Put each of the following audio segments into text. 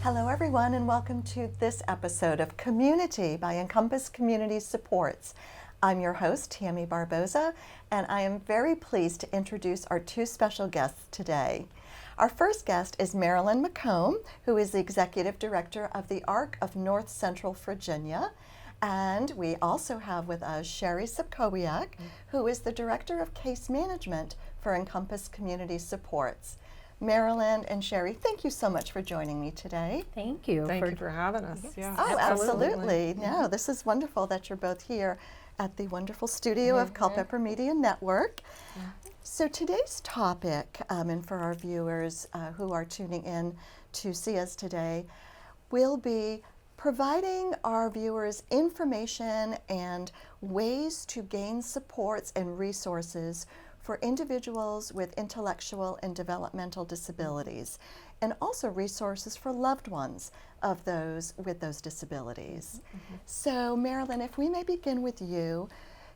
Hello everyone, and welcome to this episode of CommYOUnity by Encompass Community Supports. I'm your host, Tammy Barboza, and I am very pleased to introduce our two special guests today. Our first guest is Marilyn McCombe, who is the Executive Director of the ARC of North Central Virginia. And we also have with us Sheri Sobkowiak, who is the Director of Case Management for Encompass Community Supports. Marilyn and Sheri, thank you so much for joining me today. Thank you. Thank you for having us. Yes. Yeah. Oh, absolutely. No, this is wonderful that you're both here at the wonderful studio of Culpeper Media Network. So today's topic, and for our viewers who are tuning in to see us today, will be providing our viewers information and ways to gain supports and resources for individuals with intellectual and developmental disabilities, and also resources for loved ones of those with those disabilities. So Marilyn, if we may begin with you.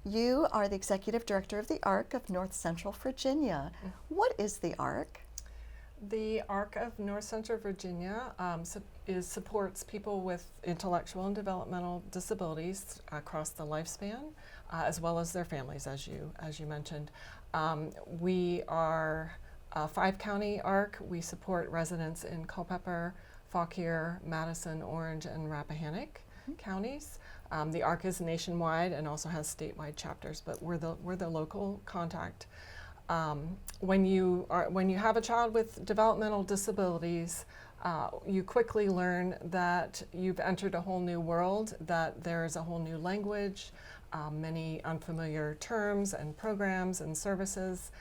You are the Executive Director of the ARC of North Central Virginia. What is the ARC? The ARC of North Central Virginia supports people with intellectual and developmental disabilities across the lifespan, as well as their families, as you mentioned. We are a 5-county ARC. We support residents in Culpeper, Fauquier, Madison, Orange, and Rappahannock counties. The ARC is nationwide and also has statewide chapters, but we're the local contact. When you have a child with developmental disabilities, you quickly learn that you've entered a whole new world, that there's a whole new language, many unfamiliar terms and programs and services.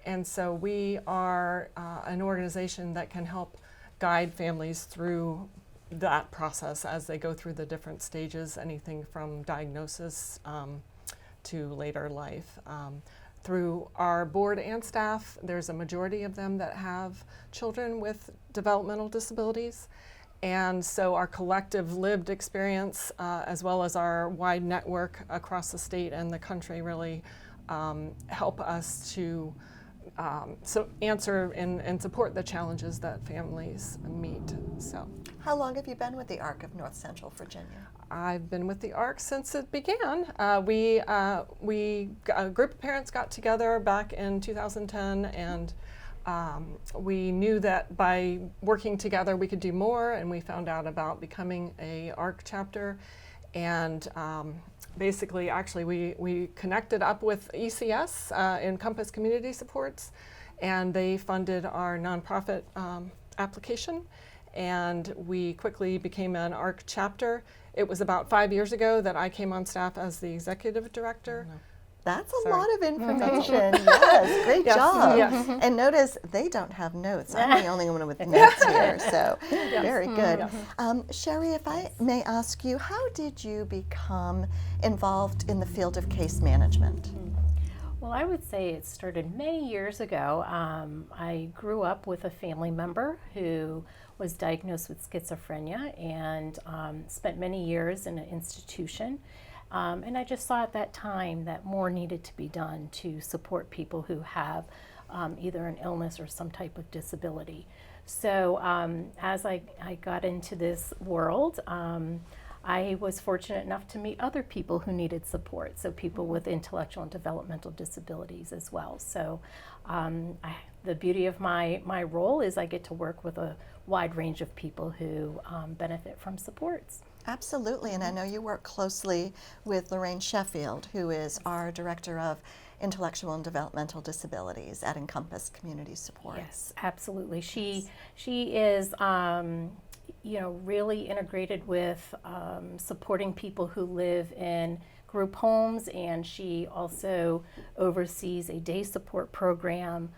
And so we are an organization that can help guide families through that process as they go through the different stages, anything from diagnosis to later life. Through our board and staff, there's a majority of them that have children with developmental disabilities. And so our collective lived experience, as well as our wide network across the state and the country, really help us to answer and support the challenges that families meet. So, How long have you been with the ARC of North Central Virginia? I've been with the ARC since it began. A group of parents got together back in 2010, and we knew that by working together we could do more, and we found out about becoming a ARC chapter. And basically, actually, we connected up with ECS, Encompass Community Supports, and they funded our nonprofit application, and we quickly became an ARC chapter. It was about 5 years ago that I came on staff as the executive director. That's a Sorry. lot of information. Yes, great Yes, job. yes. And notice they don't have notes. I'm the only one with notes here, so very good. Sheri, if I may ask you, how did you become involved in the field of case management? Well, I would say it started many years ago. I grew up with a family member who was diagnosed with schizophrenia and spent many years in an institution. And I just saw at that time that more needed to be done to support people who have either an illness or some type of disability. So as I got into this world, I was fortunate enough to meet other people who needed support, so people with intellectual and developmental disabilities as well. So the beauty of my role is I get to work with a wide range of people who benefit from supports. Absolutely, and I know you work closely with Lorraine Sheffield, who is our Director of Intellectual and Developmental Disabilities at Encompass Community Supports. Yes, absolutely. She is really integrated with supporting people who live in group homes, and she also oversees a day support program,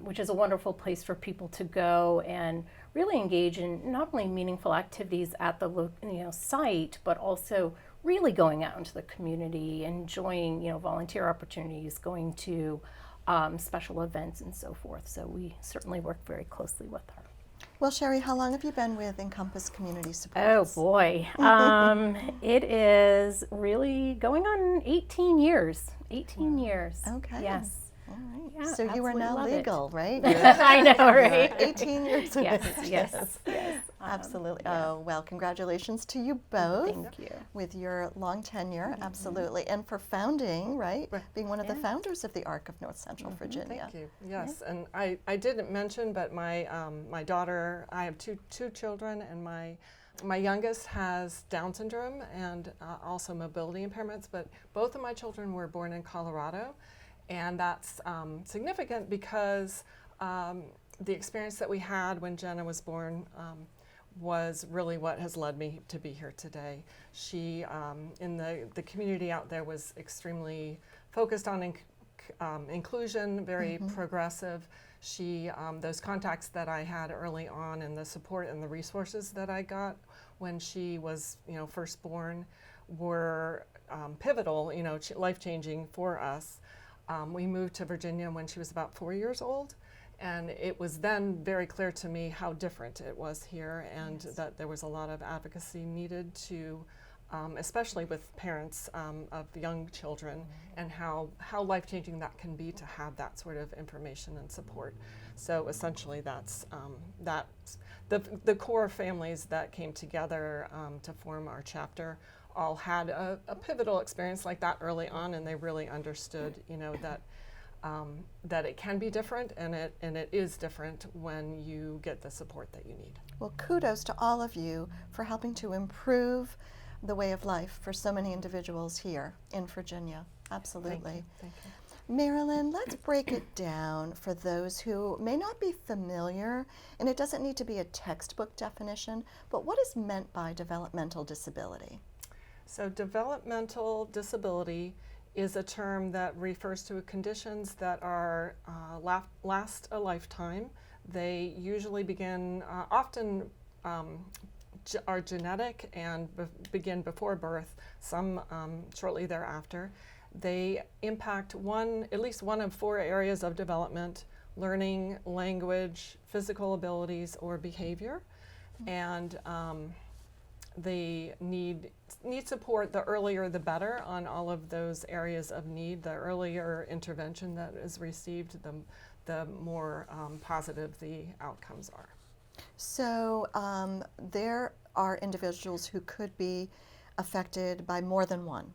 which is a wonderful place for people to go and really engage in not only meaningful activities at the site, but also really going out into the community, enjoying volunteer opportunities, going to special events and so forth. So we certainly work very closely with her. Well, Sheri, how long have you been with Encompass Community Oh Supports? boy, it is really going on 18 years. 18 years. Okay. Yes. All right. Yeah, So you are absolutely now love it. legal, right? I know, right? 18 years. Yes. Absolutely. Yeah. Oh, well, congratulations to you both. Thank you. With your long tenure, absolutely. And for founding, right? Right. Being one of the Yeah. founders of the ARC of North Central Virginia. Thank you. Yes, and I didn't mention, but my daughter, I have two children, and my youngest has Down syndrome and also mobility impairments, but both of my children were born in Colorado, and that's significant because the experience that we had when Jenna was born was really what has led me to be here today. She, in the community out there, was extremely focused on inclusion, very progressive. She, those contacts that I had early on and the support and the resources that I got when she was, first born were pivotal, life-changing for us. We moved to Virginia when she was about 4 years old, and it was then very clear to me how different it was here, and that there was a lot of advocacy needed to, especially with parents of young children, and how life-changing that can be to have that sort of information and support. So essentially that's the core families that came together to form our chapter all had a pivotal experience like that early on, and they really understood, that it can be different, and it is different when you get the support that you need. Well, kudos to all of you for helping to improve the way of life for so many individuals here in Virginia. Absolutely. Thank you. Marilyn, let's break it down for those who may not be familiar, and it doesn't need to be a textbook definition, but what is meant by developmental disability? So developmental disability is a term that refers to conditions that are last a lifetime. They usually begin, often are genetic and begin before birth, some shortly thereafter. They impact at least one of 4 areas of development: learning, language, physical abilities, or behavior. And they need support. The earlier the better on all of those areas of need. The earlier intervention that is received, the more positive the outcomes are. So there are individuals who could be affected by more than one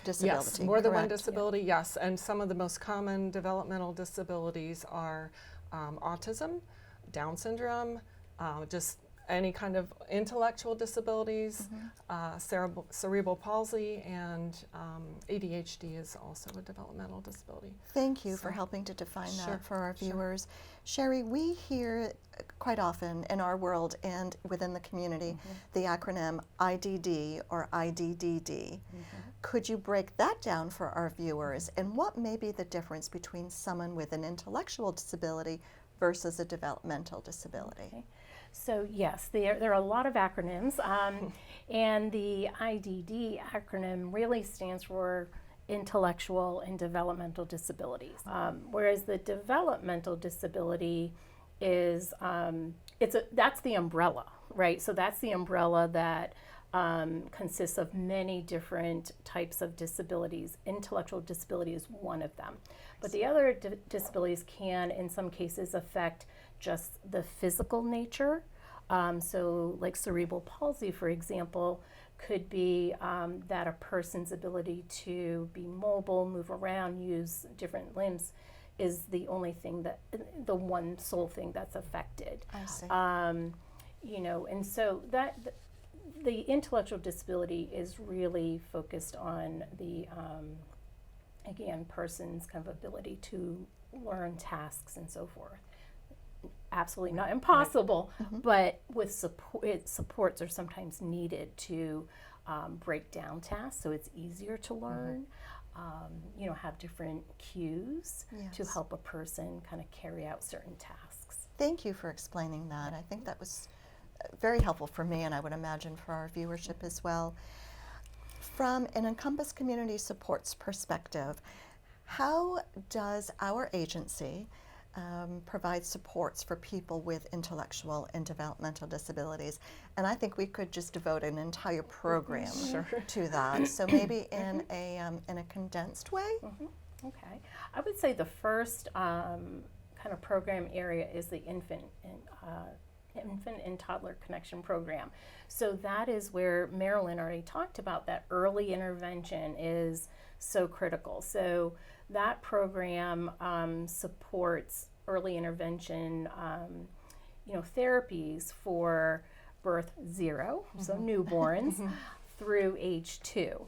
disability. Yes, more than one correct? disability, yes. And some of the most common developmental disabilities are autism, Down syndrome, just any kind of intellectual disabilities, cerebral palsy, and ADHD is also a developmental disability. Thank you for helping to define Sure, that for our sure. viewers. Sheri, we hear quite often in our world and within the community the acronym IDD or IDDD. Could you break that down for our viewers, and what may be the difference between someone with an intellectual disability versus a developmental disability? Okay. So yes, there are a lot of acronyms, and the IDD acronym really stands for intellectual and developmental disabilities, whereas the developmental disability is that's the umbrella, right? So that's the umbrella that consists of many different types of disabilities. Intellectual disability is one of them, but the other disabilities can, in some cases, affect just the physical nature. So like cerebral palsy, for example, could be that a person's ability to be mobile, move around, use different limbs is the one sole thing that's affected. I see. And so that the intellectual disability is really focused on the, again, person's kind of ability to learn tasks and so forth. Absolutely not impossible, but with support, supports are sometimes needed to break down tasks so it's easier to learn. Have different cues to help a person kind of carry out certain tasks. Thank you for explaining that. I think that was very helpful for me, and I would imagine for our viewership as well. From an Encompass Community Supports perspective, how does our agency provide supports for people with intellectual and developmental disabilities? And I think we could just devote an entire program to that. So maybe in a condensed way. Okay, I would say the first kind of program area is the infant and Infant and Toddler Connection Program. So that is where Marilyn already talked about, that early intervention is so critical. So that program supports early intervention, therapies for birth 0, so newborns, through age 2.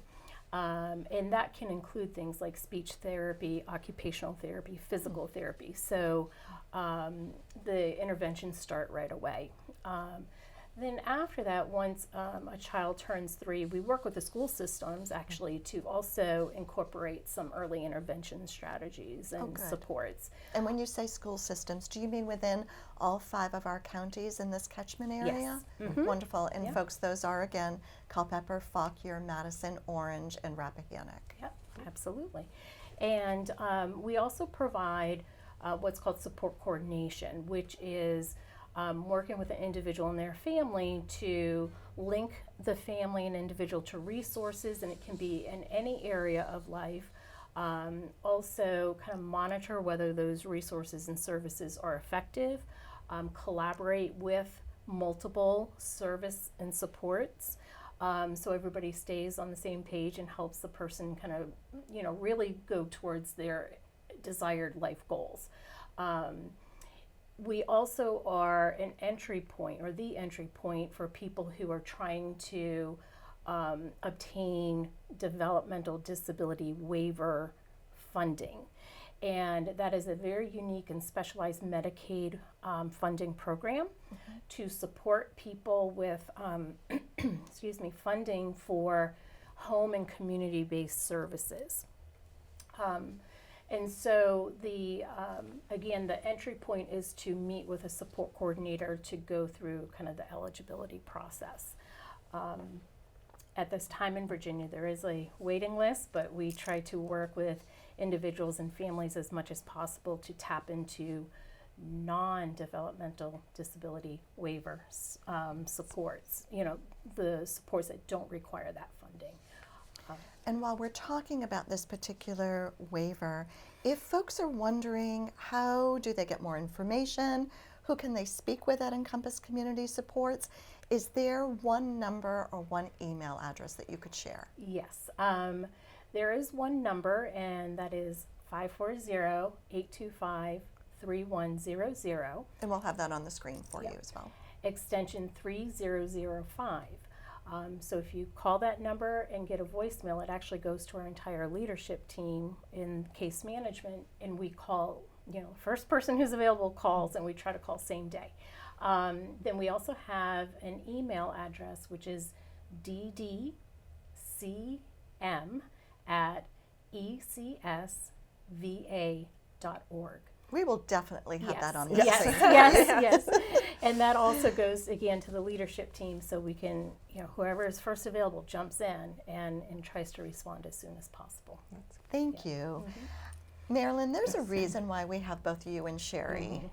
And that can include things like speech therapy, occupational therapy, physical therapy. So the interventions start right away. Then after that, once a child turns 3, we work with the school systems actually to also incorporate some early intervention strategies and supports. And when you say school systems, do you mean within all 5 of our counties in this catchment area? Yes. Wonderful. And folks, those are again Culpeper, Fauquier, Madison, Orange, and Rappahannock. Yep, absolutely. And we also provide what's called support coordination, which is working with an individual and their family to link the family and individual to resources, and it can be in any area of life. Also kind of monitor whether those resources and services are effective, collaborate with multiple service and supports, so everybody stays on the same page and helps the person kind of, really go towards their desired life goals. We also are an entry point, or the entry point, for people who are trying to obtain developmental disability waiver funding. And that is a very unique and specialized Medicaid funding program to support people with funding for home and community-based services. And so again, the entry point is to meet with a support coordinator to go through kind of the eligibility process. At this time in Virginia, there is a waiting list, but we try to work with individuals and families as much as possible to tap into non-developmental disability waiver supports, the supports that don't require that funding. And while we're talking about this particular waiver, if folks are wondering how do they get more information, who can they speak with at Encompass Community Supports, is there one number or one email address that you could share? Yes, there is one number, and that is 540-825-3100. And we'll have that on the screen for you as well. Extension 3005. So if you call that number and get a voicemail, it actually goes to our entire leadership team in case management, and we call, first person who's available calls, and we try to call same day. Then we also have an email address, which is ddcm@ecsva.org. We will definitely have that on the screen. Yes. And that also goes, again, to the leadership team, so we can, whoever is first available jumps in and tries to respond as soon as possible. Thank you. Marilyn, there's a reason why we have both you and Sheri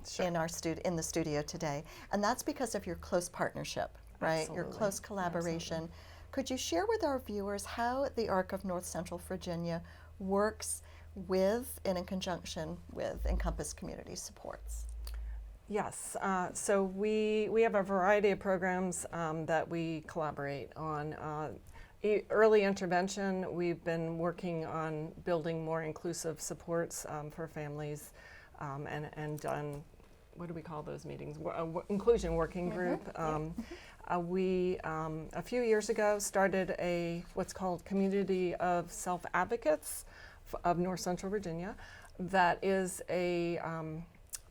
in the studio today, and that's because of your close partnership, right? Absolutely. Your close collaboration. Could you share with our viewers how the ARC of North Central Virginia works with and in conjunction with Encompass Community Supports? Yes, so we have a variety of programs that we collaborate on. Early intervention, we've been working on building more inclusive supports for families and done, what do we call those meetings? Inclusion working group. We, a few years ago, started what's called Community of Self-Advocates of North Central Virginia. That is a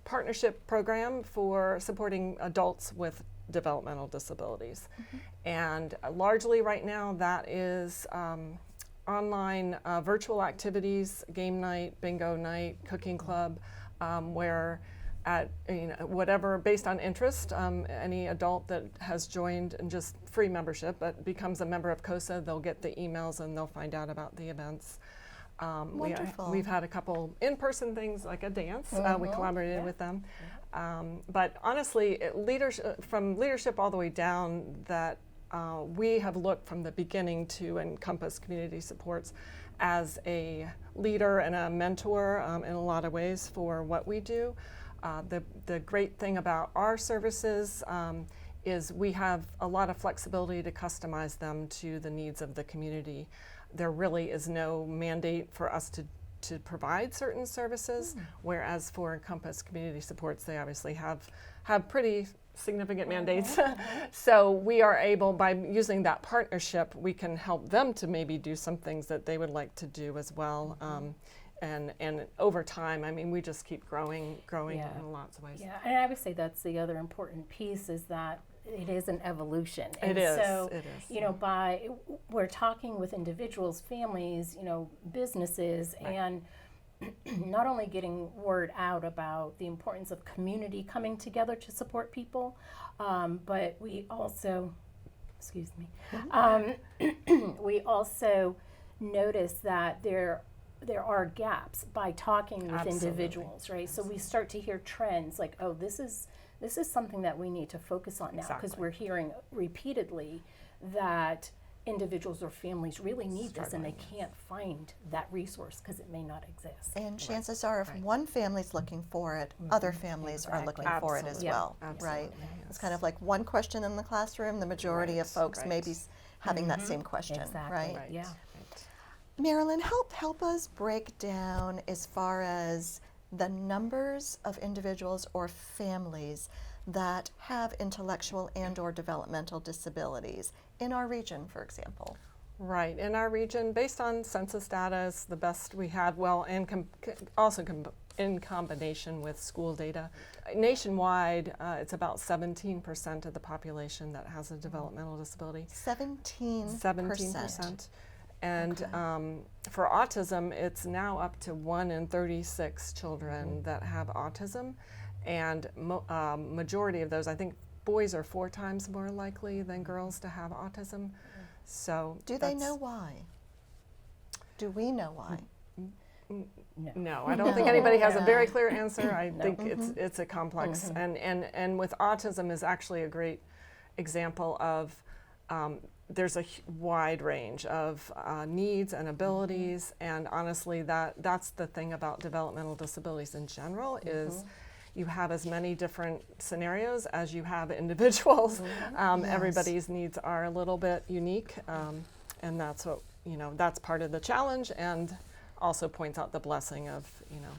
partnership program for supporting adults with developmental disabilities. And largely right now that is online virtual activities, game night, bingo night, cooking club, where at whatever, based on interest, any adult that has joined, and just free membership, but becomes a member of COSA, they'll get the emails and they'll find out about the events. Wonderful. We've had a couple in-person things like a dance. We collaborated with them. But honestly, from leadership all the way down, that we have looked from the beginning to Encompass Community Supports as a leader and a mentor in a lot of ways for what we do. The great thing about our services is we have a lot of flexibility to customize them to the needs of the community. There really is no mandate for us to provide certain services, whereas for Encompass Community Supports, they obviously have pretty significant mandates. So we are able, by using that partnership, we can help them to maybe do some things that they would like to do as well. And over time, I mean, we just keep growing in lots of ways. Yeah, and I would say that's the other important piece, is that it is an evolution. It And is. so, It is. you know, we're talking with individuals, families, you know, businesses, and not only getting word out about the importance of community coming together to support people, but we also, we also notice that there are gaps by talking with individuals, right? So we start to hear trends like, oh, this is something that we need to focus on now, because we're hearing repeatedly that individuals or families really need this and they can't find that resource because it may not exist. And chances are, if one family's looking for it, other families are looking for it as well, right? It's kind of like one question in the classroom, the majority of folks may be having that same question, right? Yeah. Marilyn, help us break down as far as the numbers of individuals or families that have intellectual and or developmental disabilities in our region, for example. Right, in our region, based on census data, is the best we had, well, and also in combination with school data. Nationwide, it's about 17% of the population that has a developmental disability. 17%. 17%. And for autism, it's now up to 1 in 36 children that have autism. And majority of those, I think boys are 4 times more likely than girls to have autism. So do they know why? Do we know why? No, I don't think anybody has a very clear answer. I think it's a complex, and with autism is actually a great example of there's a wide range of needs and abilities, and honestly, that's the thing about developmental disabilities in general is you have as many different scenarios as you have individuals. Everybody's needs are a little bit unique, and that's what, you know, that's part of the challenge, and also points out the blessing of, you know,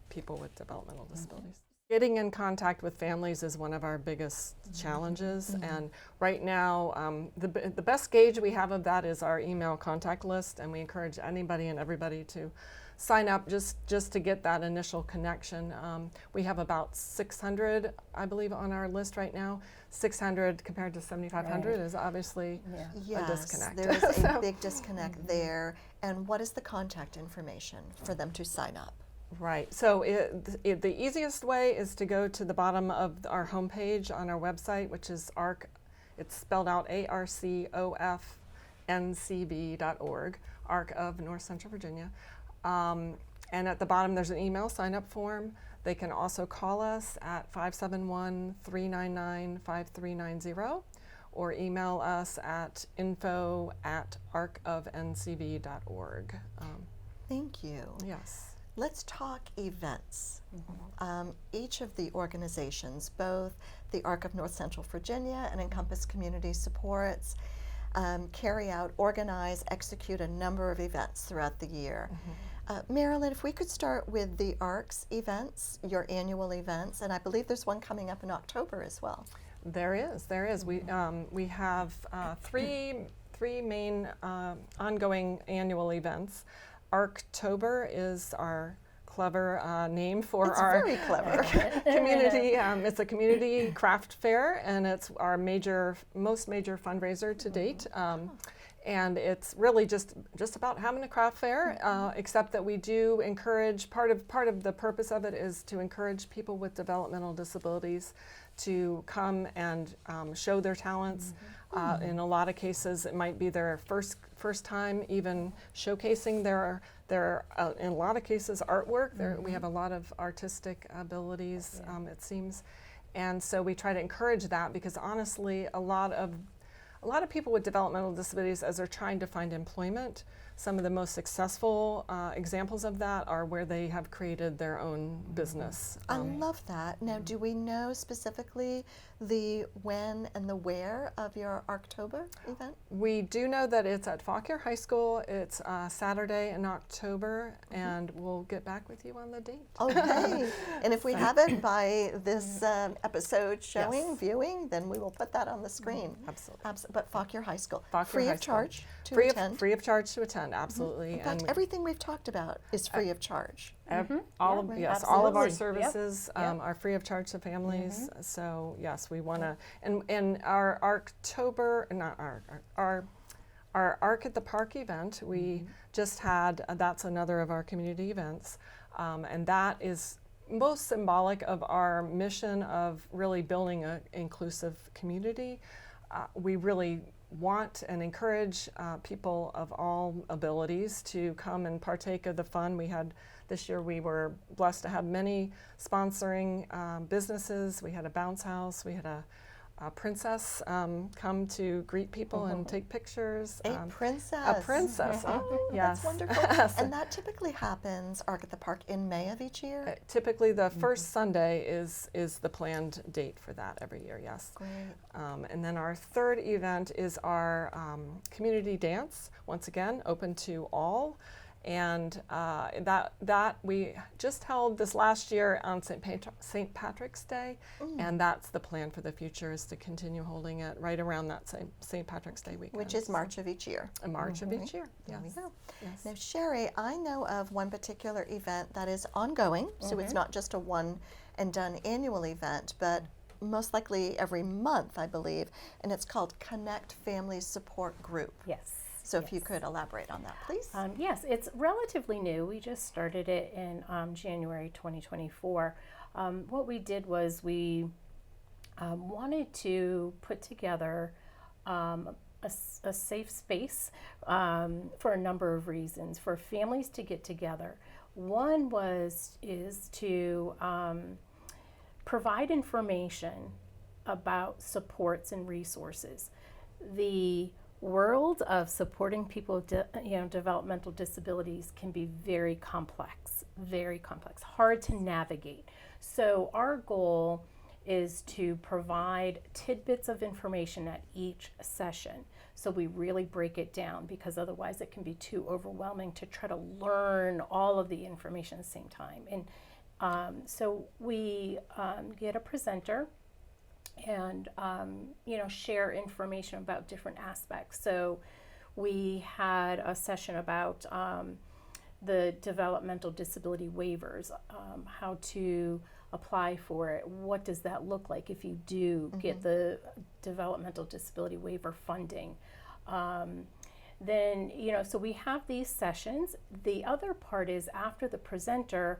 people with developmental disabilities. Getting in contact with families is one of our biggest challenges, and right now the best gauge we have of that is our email contact list, and we encourage anybody and everybody to sign up just to get that initial connection. We have about 600, I believe, on our list right now. 600 compared to 7,500 is obviously a disconnect. There is a big disconnect there. And what is the contact information for them to sign up? Right. So the easiest way is to go to the bottom of our homepage on our website, which is ARC. It's spelled out ARCOFNCB.org, ARC of North Central Virginia. And at the bottom there's an email sign-up form. They can also call us at 571-399-5390 or email us at info@arcofncb.org. Thank you. Yes. Let's talk events. Each of the organizations, both the ARC of North Central Virginia and Encompass Community Supports, carry out, organize, execute a number of events throughout the year. Marilyn, if we could start with the ARC's events, your annual events, and I believe there's one coming up in October as well. There is. We have three main ongoing annual events. Arctober is our clever name for It's our very clever. community. It's a community craft fair, and it's our most major fundraiser to date. And it's really just about having a craft fair, except that we do encourage, part of the purpose of it is to encourage people with developmental disabilities to come and show their talents. In a lot of cases, it might be their first time even showcasing their in a lot of cases artwork. We have a lot of artistic abilities, it seems, and so we try to encourage that, because honestly, a lot of people with developmental disabilities, as they're trying to find employment, some of the most successful examples of that are where they have created their own business. I love that. Now, do we know specifically the when and the where of your Arctober event? We do know that it's at Fauquier High School. It's Saturday in October, and we'll get back with you on the date. Okay. And if we have it by this episode showing, Yes. viewing, then we will put that on the screen. Absolutely. But Fauquier High School, Fauquier free High of School. charge to Free attend. free of charge to attend, absolutely. In fact, And everything we've talked about is free of charge. all of right. yes, all of our Absolutely. Yep. services Yep. are free of charge to families. So yes, we want to, and our October, not our Arc at the Park event, we just had. That's another of our community events, and that is most symbolic of our mission of really building an inclusive community. We really want and encourage people of all abilities to come and partake of the fun. This year we were blessed to have many sponsoring businesses. We had a bounce house, we had a princess come to greet people and take pictures. A princess. A princess, Oh, yes. that's wonderful. And that typically happens, Arc at the Park, in May of each year? Typically the first Sunday is the planned date for that every year, yes. Great. And then our third event is our community dance, once again, open to all. And that we just held this last year on St. Patrick's Day, and that's the plan for the future, is to continue holding it right around that same St. Patrick's Day weekend. Which is March of each year. In March of each year, There we yes. go. Yes. Now, Sheri, I know of one particular event that is ongoing, so it's not just a one and done annual event, but most likely every month, I believe, and it's called Connect Family Support Group. Yes. So if you could elaborate on that, please. Yes, it's relatively new. We just started it in January 2024. What we did was we wanted to put together a safe space for a number of reasons for families to get together. One is to provide information about supports and resources. The world of supporting people with developmental disabilities can be very complex, hard to navigate. So our goal is to provide tidbits of information at each session. So we really break it down, because otherwise it can be too overwhelming to try to learn all of the information at the same time. And so we get a presenter and share information about different aspects. So we had a session about the developmental disability waivers, how to apply for it, what does that look like if you do get the developmental disability waiver funding. Then, so we have these sessions. The other part is, after the presenter,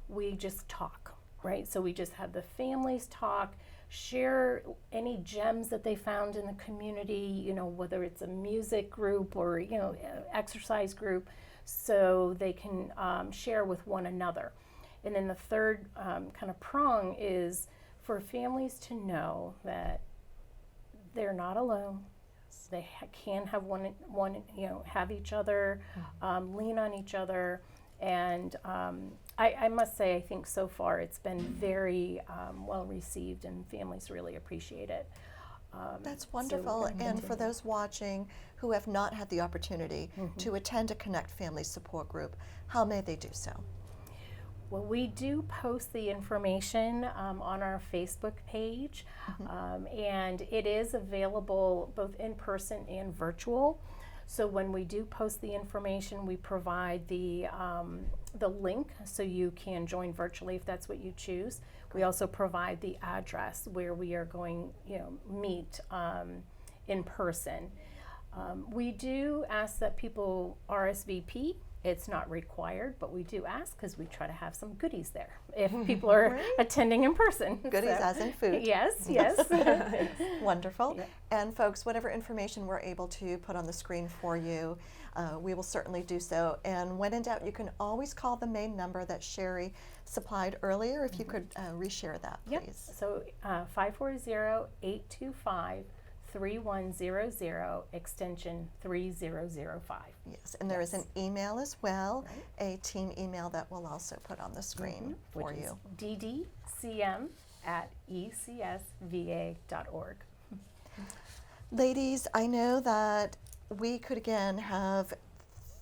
we just talk, right? So we just have the families talk, share any gems that they found in the community, whether it's a music group or, exercise group, so they can share with one another. And then the third kind of prong is for families to know that they're not alone. They can have one, have each other, lean on each other. And I must say, I think so far it's been very well received, and families really appreciate it. That's wonderful. And for those watching who have not had the opportunity to attend a Connect Family Support Group, how may they do so? Well, we do post the information on our Facebook page, and it is available both in person and virtual. So when we do post the information, we provide the link so you can join virtually if that's what you choose. We also provide the address where we are going, meet in person. We do ask that people RSVP. It's not required, but we do ask, because we try to have some goodies there if people are attending in person. Goodies as in food. Yes. Wonderful. Yeah. And folks, whatever information we're able to put on the screen for you, we will certainly do so. And when in doubt, you can always call the main number that Sheri supplied earlier. If you could reshare that, please. So 540-825-3675. 3100 extension 3005. Yes, and there is an email as well, Right. a team email that we'll also put on the screen for Which you. is ddcm@ecsva.org. Ladies, I know that we could again have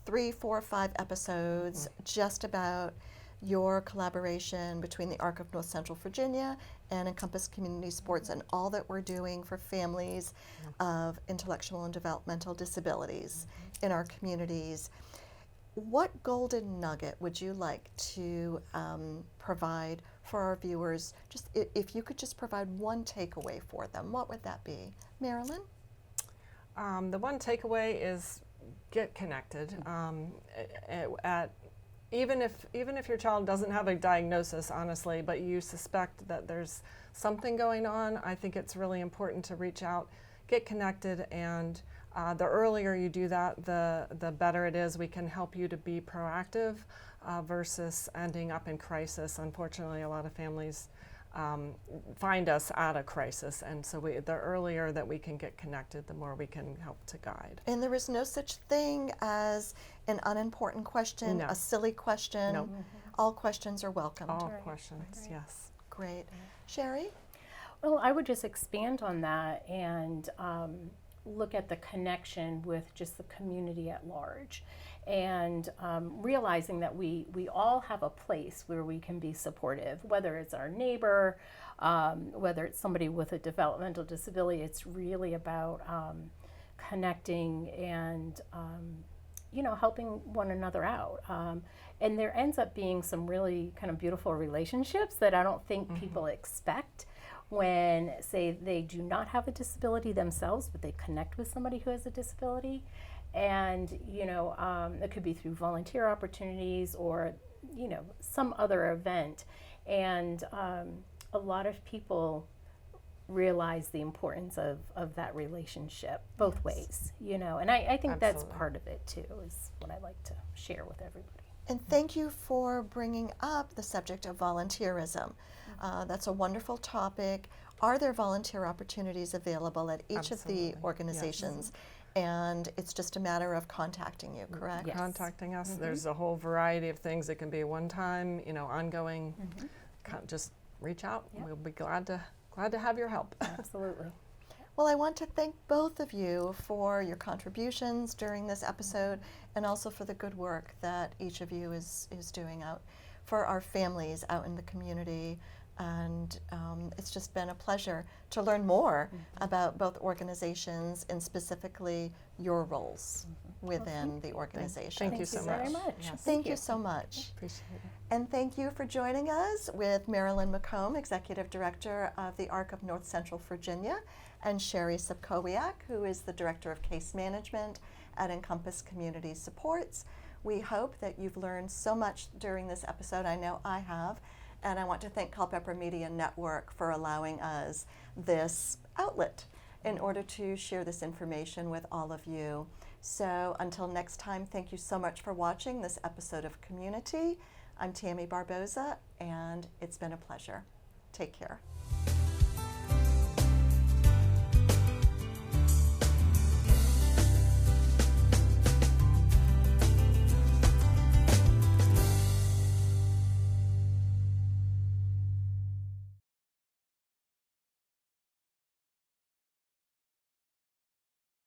3, 4, 5 episodes just about your collaboration between the ARC of North Central Virginia and Encompass Community Sports and all that we're doing for families of intellectual and developmental disabilities in our communities. What golden nugget would you like to provide for our viewers? Just if you could just provide one takeaway for them, what would that be? Marilyn? The one takeaway is get connected. Even if your child doesn't have a diagnosis, honestly, but you suspect that there's something going on, I think it's really important to reach out, get connected, and the earlier you do that, the better it is. We can help you to be proactive versus ending up in crisis. Unfortunately, a lot of families find us at a crisis, and so the earlier that we can get connected, the more we can help to guide. And there is no such thing as an unimportant question, No. a silly question. No. All questions are welcomed. All Right. questions, Right. yes. Great. Sherry? Well, I would just expand on that and look at the connection with just the community at large, and realizing that we all have a place where we can be supportive, whether it's our neighbor, whether it's somebody with a developmental disability. It's really about connecting and helping one another out. And there ends up being some really kind of beautiful relationships that I don't think people expect when, say, they do not have a disability themselves, but they connect with somebody who has a disability. And, it could be through volunteer opportunities or, some other event. And a lot of people realize the importance of that relationship both ways, and I think that's Absolutely. part of it too, is what I like to share with everybody. And thank you for bringing up the subject of volunteerism. That's a wonderful topic. Are there volunteer opportunities available at each of the Absolutely, organizations? And it's just a matter of contacting you, correct? Yes. Contacting us. There's a whole variety of things. It can be one time, ongoing. Just reach out. Yep. We'll be glad to have your help. Absolutely. Well, I want to thank both of you for your contributions during this episode and also for the good work that each of you is doing out for our families out in the community. And it's just been a pleasure to learn more about both organizations and specifically your roles within the organization. Thank you so very much. much. Yes. Thank you so much. Appreciate it. And thank you for joining us with Marilyn McCombe, Executive Director of the ARC of North Central Virginia, and Sheri Sobkowiak, who is the Director of Case Management at Encompass Community Supports. We hope that you've learned so much during this episode. I know I have. And I want to thank Culpeper Media Network for allowing us this outlet in order to share this information with all of you. So until next time, thank you so much for watching this episode of CommYOUnity. I'm Tammy Barboza, and it's been a pleasure. Take care.